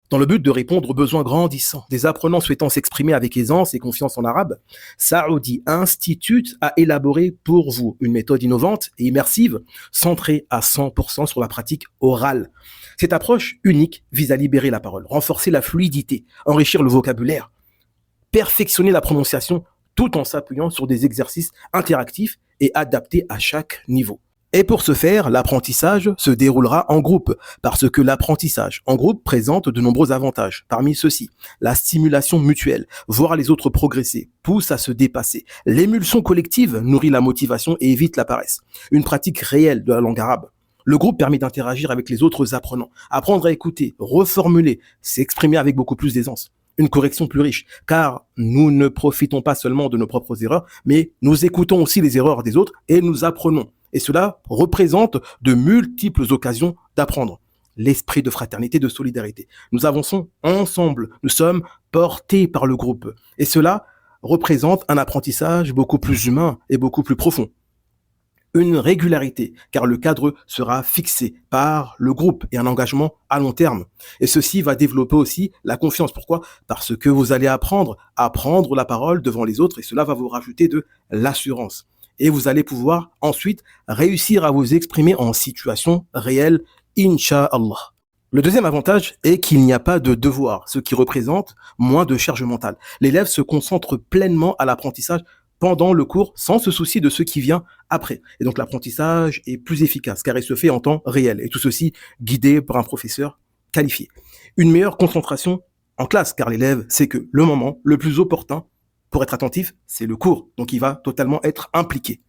Dans le but de répondre aux besoins grandissants des apprenants souhaitant s'exprimer avec aisance et confiance en arabe, Saoudi Institute a élaboré pour vous une méthode innovante et immersive centrée à 100% sur la pratique orale. Cette approche unique vise à libérer la parole, renforcer la fluidité, enrichir le vocabulaire, perfectionner la prononciation tout en s'appuyant sur des exercices interactifs et adaptés à chaque niveau. Et pour ce faire, l'apprentissage se déroulera en groupe, parce que l'apprentissage en groupe présente de nombreux avantages. Parmi ceux-ci, la stimulation mutuelle, voir les autres progresser, pousse à se dépasser. L'émulsion collective nourrit la motivation et évite la paresse. Une pratique réelle de la langue arabe. Le groupe permet d'interagir avec les autres apprenants, apprendre à écouter, reformuler, s'exprimer avec beaucoup plus d'aisance. Une correction plus riche, car nous ne profitons pas seulement de nos propres erreurs, mais nous écoutons aussi les erreurs des autres et nous apprenons. Et cela représente de multiples occasions d'apprendre. L'esprit de fraternité, de solidarité. Nous avançons ensemble, nous sommes portés par le groupe. Et cela représente un apprentissage beaucoup plus humain et beaucoup plus profond. Une régularité, car le cadre sera fixé par le groupe et un engagement à long terme. Et ceci va développer aussi la confiance. Pourquoi ? Parce que vous allez apprendre à prendre la parole devant les autres et cela va vous rajouter de l'assurance. Et vous allez pouvoir ensuite réussir à vous exprimer en situation réelle, Inch'Allah. Le deuxième avantage est qu'il n'y a pas de devoir, ce qui représente moins de charge mentale. L'élève se concentre pleinement à l'apprentissage pendant le cours sans se soucier de ce qui vient après. Et donc l'apprentissage est plus efficace car il se fait en temps réel. Et tout ceci guidé par un professeur qualifié. Une meilleure concentration en classe car l'élève sait que le moment le plus opportun pour être attentif, c'est le cours. Donc il va totalement être impliqué.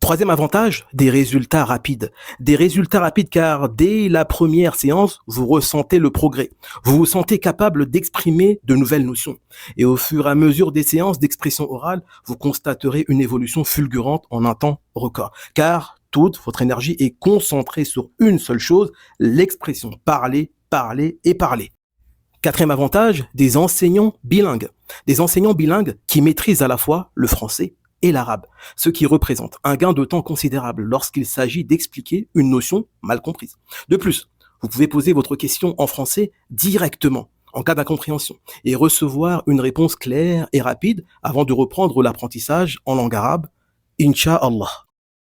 Troisième avantage, des résultats rapides. Des résultats rapides car dès la première séance, vous ressentez le progrès. Vous vous sentez capable d'exprimer de nouvelles notions. Et au fur et à mesure des séances d'expression orale, vous constaterez une évolution fulgurante en un temps record. Car toute votre énergie est concentrée sur une seule chose, l'expression. Parler, parler et parler. Quatrième avantage, des enseignants bilingues. Des enseignants bilingues qui maîtrisent à la fois le français et l'arabe, ce qui représente un gain de temps considérable lorsqu'il s'agit d'expliquer une notion mal comprise. De plus, vous pouvez poser votre question en français directement en cas d'incompréhension et recevoir une réponse claire et rapide avant de reprendre l'apprentissage en langue arabe, Inch'Allah.